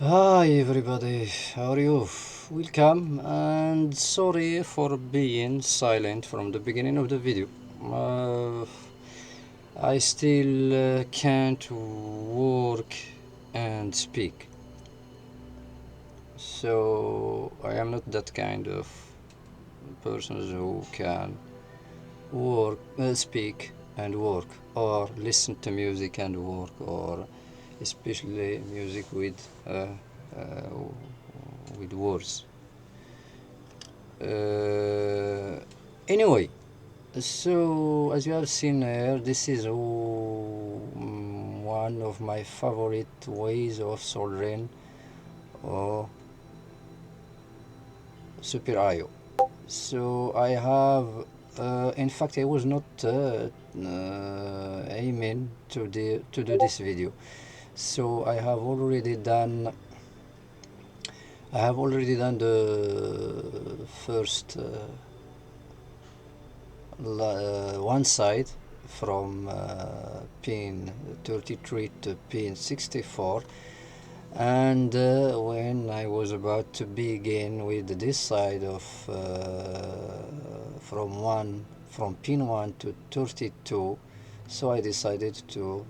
Hi everybody, how are you? Welcome and sorry for being silent from the beginning of the video. Uh, I still can't work and speak, so I am not that kind of person who can speak and work, or listen to music and work, or especially music with words. Anyway, so as you have seen here, this is one of my favorite ways of soldering or super IO. So I have, in fact, I was not aiming to do this video. So I have already done the first one side from pin 33 to pin 64, and when I was about to begin with this side of from pin 1 to 32, so I decided to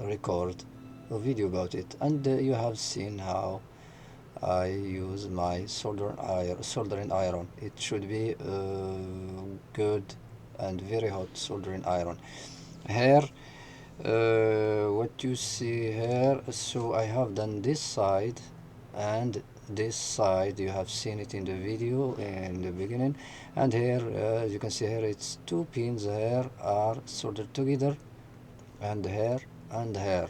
record a video about it, and you have seen how I use my soldering iron. It should be good and very hot soldering iron. Here, what you see here, so I have done this side and this side. You have seen it in the video in the beginning, and here as you can see here, it's two pins here are soldered together, and here and here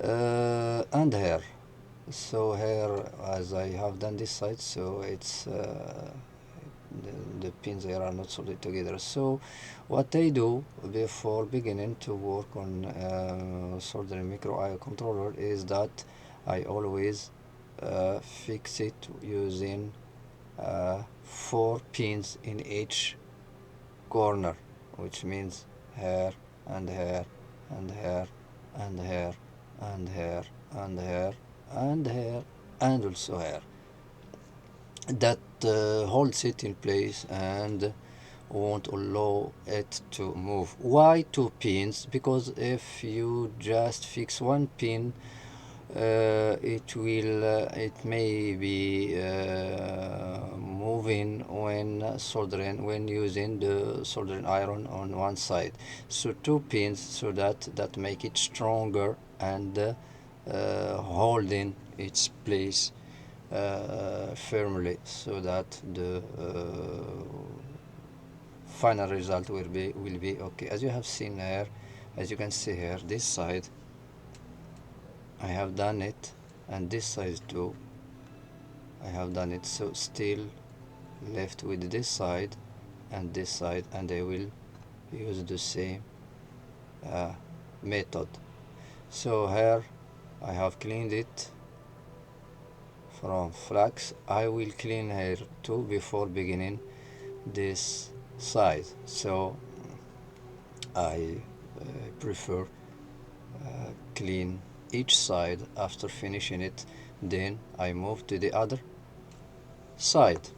and here. So here, as I have done this side, so it's the pins here are not soldered together. So what I do before beginning to work on soldering micro IO controller is that I always fix it using 4 pins in each corner, which means here and here and here and here and here and here and here and also here. That holds it in place and won't allow it to move. Why 2 pins? Because if you just fix 1 pin, it may be moving when using the soldering iron on one side. So 2 pins, so that make it stronger and holding its place firmly, so that the final result will be okay. As you have seen here, as you can see here, this side I have done it, and this side too I have done it. So still left with this side and this side, and I will use the same method. So here I have cleaned it from flax. I will clean here too before beginning this side. So I prefer clean each side after finishing it, then I move to the other side.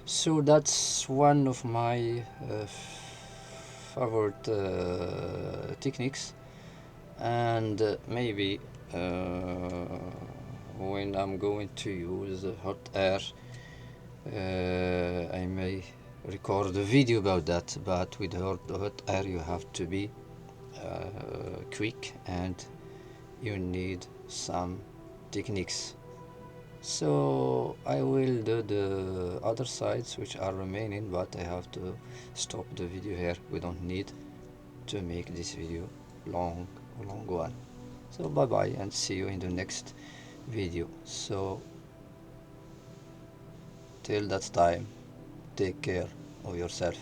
So that's one of my favorite techniques, and maybe when I'm going to use hot air, I may record a video about that. But with hot air you have to be quick, and you need some techniques. So I will do the other sides which are remaining, but I have to stop the video here. We don't need to make this video long one. So bye bye, and see you in the next video. So till that time, take care of yourself.